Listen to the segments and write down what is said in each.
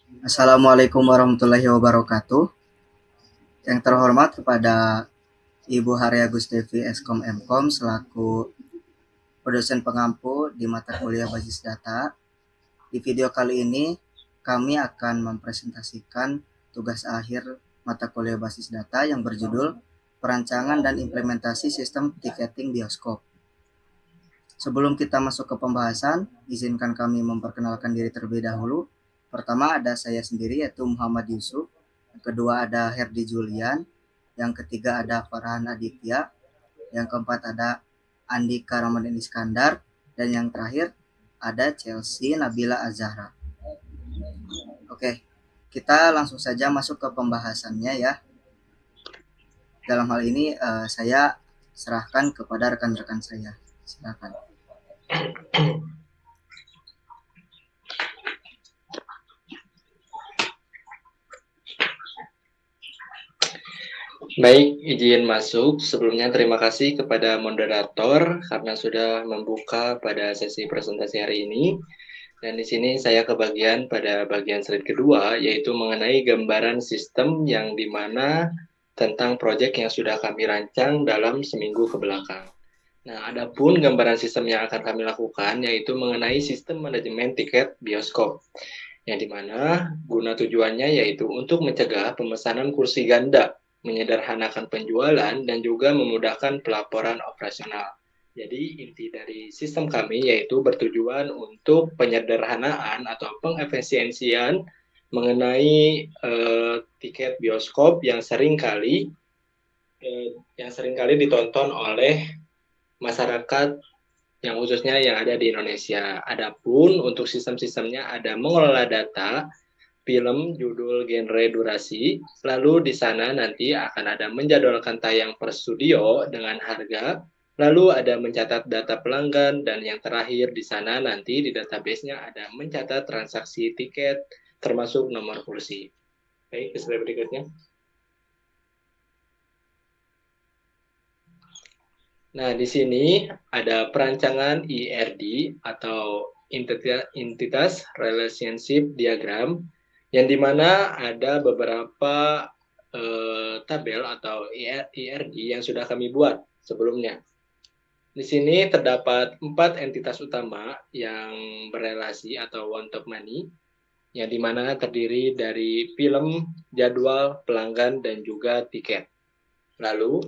Assalamualaikum warahmatullahi wabarakatuh. Yang terhormat kepada Ibu Haria Gustevi Eskom Mkom selaku dosen pengampu di mata kuliah basis data. Di video kali ini kami akan mempresentasikan tugas akhir mata kuliah basis data yang berjudul Perancangan dan Implementasi Sistem Tiketing Bioskop. Sebelum kita masuk ke pembahasan, izinkan kami memperkenalkan diri terlebih dahulu. Pertama ada saya sendiri yaitu Muhammad Yusuf, yang kedua ada Herdi Julian, yang ketiga ada Farhan Aditya, yang keempat ada Andika Ramadan Iskandar, dan yang terakhir ada Chelsea Nabila Azahra. Oke, kita langsung saja masuk ke pembahasannya ya. Dalam hal ini saya serahkan kepada rekan-rekan saya. Silakan. Baik, izin masuk. Sebelumnya terima kasih kepada moderator karena sudah membuka pada sesi presentasi hari ini. Dan di sini saya kebagian pada bagian slide kedua, yaitu mengenai gambaran sistem yang dimana tentang proyek yang sudah kami rancang dalam seminggu ke belakang. Nah, adapun gambaran sistem yang akan kami lakukan, yaitu mengenai sistem manajemen tiket bioskop, yang dimana guna tujuannya yaitu untuk mencegah pemesanan kursi ganda, menyederhanakan penjualan, dan juga memudahkan pelaporan operasional. Jadi inti dari sistem kami yaitu bertujuan untuk penyederhanaan atau pengefisiensian mengenai tiket bioskop yang seringkali ditonton oleh masyarakat yang khususnya yang ada di Indonesia. Adapun untuk sistem-sistemnya ada mengelola data, film, judul, genre, durasi. Lalu di sana nanti akan ada menjadwalkan tayang per studio dengan harga. Lalu ada mencatat data pelanggan, dan yang terakhir di sana nanti di database-nya ada mencatat transaksi tiket termasuk nomor kursi. Baik, ke slide berikutnya. Nah, di sini ada perancangan IRD atau Entitas Relationship Diagram, yang dimana ada beberapa tabel atau IRD yang sudah kami buat sebelumnya. Di sini terdapat 4 entitas utama yang berelasi atau one top money, yang dimana terdiri dari film, jadwal, pelanggan, dan juga tiket. Lalu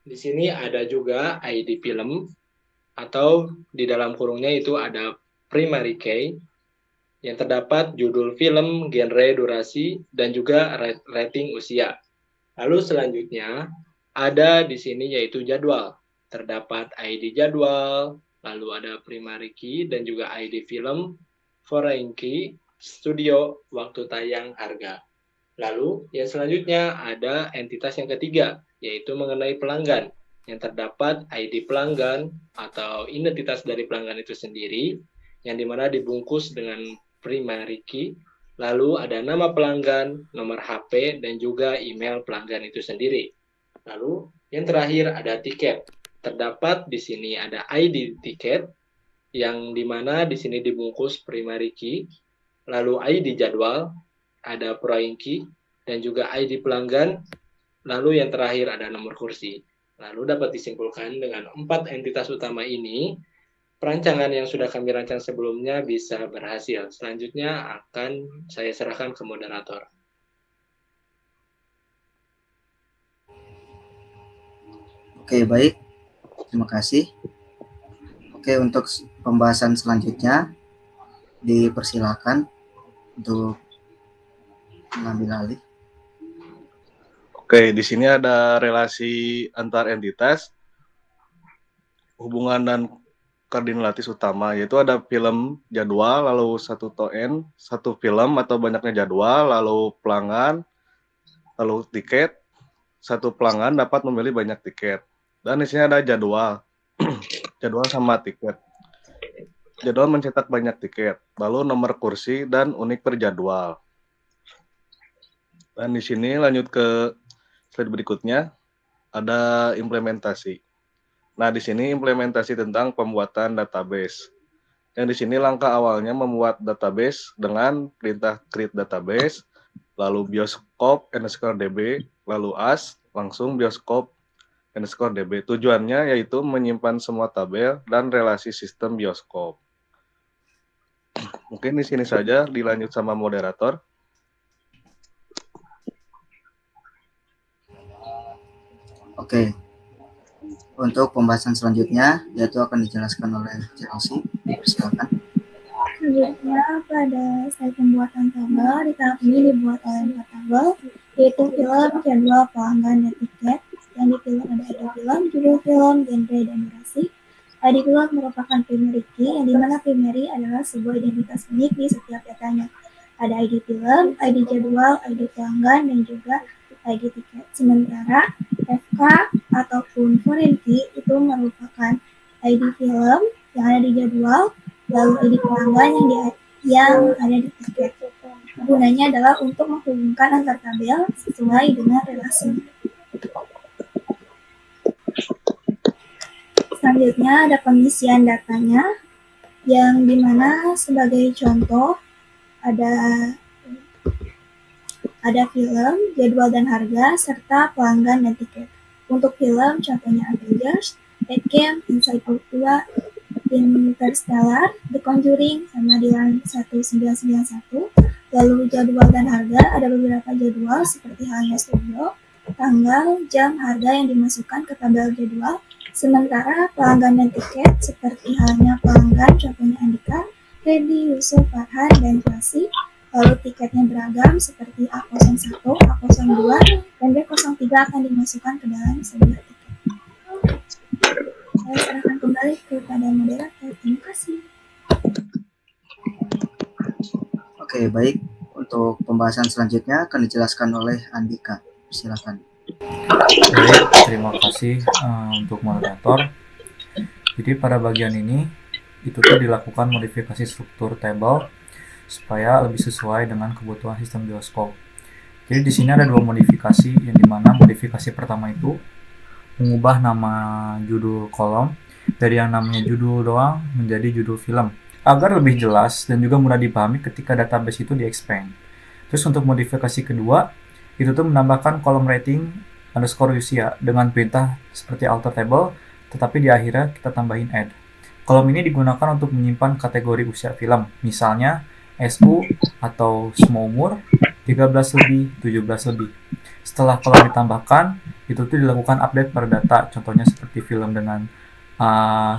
di sini ada juga ID film, atau di dalam kurungnya itu ada primary key, yang terdapat judul film, genre, durasi, dan juga rating usia. Lalu selanjutnya ada di sini yaitu jadwal. Terdapat ID jadwal, lalu ada primary key dan juga ID film, foreign key, studio, waktu tayang, harga. Lalu yang selanjutnya ada entitas yang ketiga, yaitu mengenai pelanggan, yang terdapat ID pelanggan atau identitas dari pelanggan itu sendiri, yang dimana dibungkus dengan primary key. Lalu ada nama pelanggan, nomor HP, dan juga email pelanggan itu sendiri. Lalu yang terakhir ada tiket. Terdapat di sini ada ID tiket, yang dimana di sini dibungkus primary key, lalu ID jadwal, ada foreign key, dan juga ID pelanggan, lalu yang terakhir ada nomor kursi. Lalu dapat disimpulkan dengan 4 entitas utama ini, perancangan yang sudah kami rancang sebelumnya bisa berhasil. Selanjutnya akan saya serahkan ke moderator. Oke, baik. Terima kasih. Oke, untuk pembahasan selanjutnya dipersilakan untuk mengambil alih. Oke, di sini ada relasi antar entitas, hubungan dan koordinatis utama, yaitu ada film, jadwal, lalu satu toen, satu film atau banyaknya jadwal, lalu pelanggan, lalu tiket. Satu pelanggan dapat memilih banyak tiket. Dan di sini ada jadwal, jadwal sama tiket. Jadwal mencetak banyak tiket, lalu nomor kursi dan unik per jadwal. Dan di sini lanjut ke slide berikutnya, ada implementasi. Nah, di sini implementasi tentang pembuatan database. Yang di sini langkah awalnya membuat database dengan perintah create database, lalu bioskop_db, lalu as, langsung bioskop_db. Tujuannya yaitu menyimpan semua tabel dan relasi sistem bioskop. Mungkin di sini saja, dilanjut sama moderator. Oke, untuk pembahasan selanjutnya, yaitu akan dijelaskan oleh Chelsea. Silakan. Selanjutnya, pada slide pembuatan tabel, di tahap ini dibuat oleh 4 tabel, yaitu film, jadwal, pelanggan, dan tiket. Yang dipilih ada ID film, judul film, genre, dan durasi. ID film merupakan primary key, yang dimana primary adalah sebuah identitas unik di setiap datanya. Ada ID film, ID jadwal, ID pelanggan, dan juga ID tiket. Sementara FK ataupun foreign key itu merupakan ID film yang ada di jadwal, lalu ID pelanggan yang ada di tiket. Gunanya adalah untuk menghubungkan antar tabel sesuai dengan relasi. Selanjutnya ada pengisian datanya, yang dimana sebagai contoh ada film, jadwal dan harga, serta pelanggan dan tiket. Untuk film, contohnya Avengers, Endgame, Inside Out 2, Interstellar, The Conjuring, sama Dilan 1991. Lalu jadwal dan harga, ada beberapa jadwal seperti halnya studio, tanggal, jam, harga yang dimasukkan ke tabel jadwal. Sementara pelanggan dan tiket seperti halnya pelanggan, contohnya Andika, Hedi, Yusuf, Farhan, dan Chelsea. Lalu tiketnya beragam seperti A01, A02, dan B03 akan dimasukkan ke dalam sebuah tiket. Saya serahkan kembali kepada moderator. Terima kasih. Oke, baik. Untuk pembahasan selanjutnya akan dijelaskan oleh Andika. Silakan. Baik, terima kasih untuk moderator. Jadi pada bagian ini itu tuh dilakukan modifikasi struktur table supaya lebih sesuai dengan kebutuhan sistem bioskop. Jadi di sini ada 2 modifikasi, yang dimana modifikasi pertama itu mengubah nama judul kolom dari yang namanya judul doang menjadi judul film agar lebih jelas dan juga mudah dipahami ketika database itu di-expand. Terus untuk modifikasi kedua itu tuh menambahkan kolom rating underscore usia dengan perintah seperti alter table, tetapi di akhirnya kita tambahin add. Kolom ini digunakan untuk menyimpan kategori usia film, misalnya SU atau semua umur, 13 lebih, 17 lebih. Setelah kolom ditambahkan, itu tuh dilakukan update per data, contohnya seperti film dengan 4,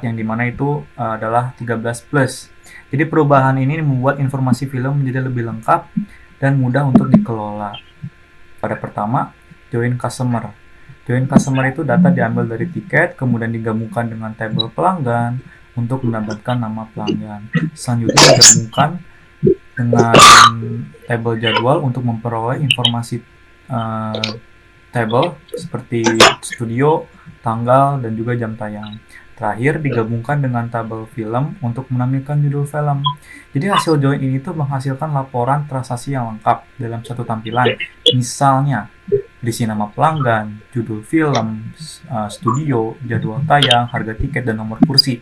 yang dimana itu adalah 13 plus. Jadi perubahan ini membuat informasi film menjadi lebih lengkap dan mudah untuk dikelola. Pada pertama, join customer. Join customer itu data diambil dari tiket, kemudian digabungkan dengan tabel pelanggan untuk mendapatkan nama pelanggan. Selanjutnya digabungkan dengan tabel jadwal untuk memperoleh informasi tabel seperti studio, tanggal, dan juga jam tayang. Terakhir digabungkan dengan tabel film untuk menampilkan judul film. Jadi hasil join ini tuh menghasilkan laporan transaksi yang lengkap dalam satu tampilan. Misalnya berisi nama pelanggan, judul film, studio, jadwal tayang, harga tiket, dan nomor kursi.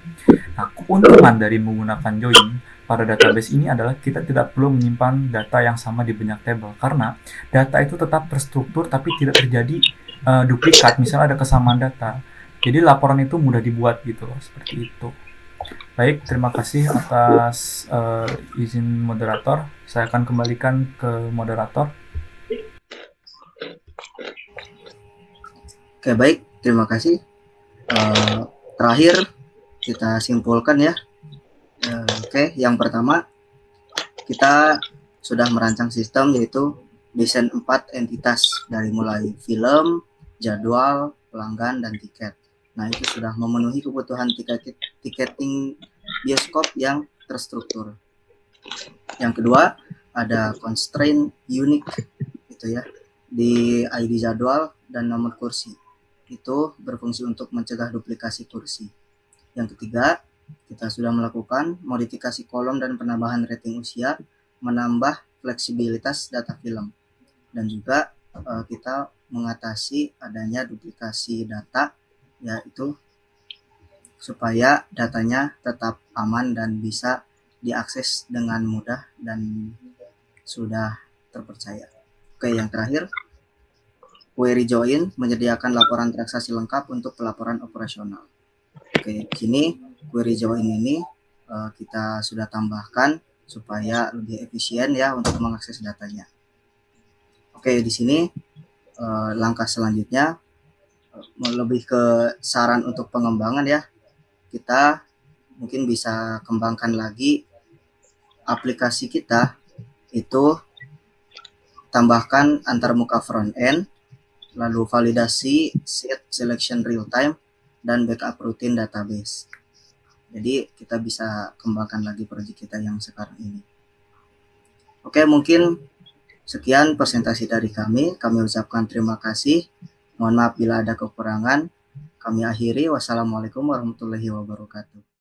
Nah, keuntungan dari menggunakan join pada database ini adalah kita tidak perlu menyimpan data yang sama di banyak tabel, karena data itu tetap terstruktur tapi tidak terjadi duplikat, misalnya ada kesamaan data. Jadi laporan itu mudah dibuat gitu loh, seperti itu. Baik, terima kasih atas izin moderator. Saya akan kembalikan ke moderator. Oke, baik. Terima kasih. Terakhir, kita simpulkan ya. Oke, yang pertama, kita sudah merancang sistem yaitu desain 4 entitas dari mulai film, jadwal, pelanggan, dan tiket. Nah, itu sudah memenuhi kebutuhan tiketing bioskop yang terstruktur. Yang kedua, ada constraint unik itu ya di ID jadwal dan nomor kursi. Itu berfungsi untuk mencegah duplikasi kursi. Yang ketiga, kita sudah melakukan modifikasi kolom dan penambahan rating usia, menambah fleksibilitas data film. Dan juga kita mengatasi adanya duplikasi data, yaitu supaya datanya tetap aman dan bisa diakses dengan mudah dan sudah terpercaya. Oke, yang terakhir, Query Join menyediakan laporan transaksi lengkap untuk pelaporan operasional. Oke, di sini Query Join ini kita sudah tambahkan supaya lebih efisien ya untuk mengakses datanya. Oke, di sini langkah selanjutnya lebih ke saran untuk pengembangan ya. Kita mungkin bisa kembangkan lagi aplikasi kita itu, tambahkan antarmuka front end, lalu validasi set selection real time, dan backup rutin database. Jadi kita bisa kembangkan lagi proyek kita yang sekarang ini. Oke, mungkin sekian presentasi dari kami. Kami ucapkan terima kasih. Mohon maaf bila ada kekurangan. Kami akhiri. Wassalamualaikum warahmatullahi wabarakatuh.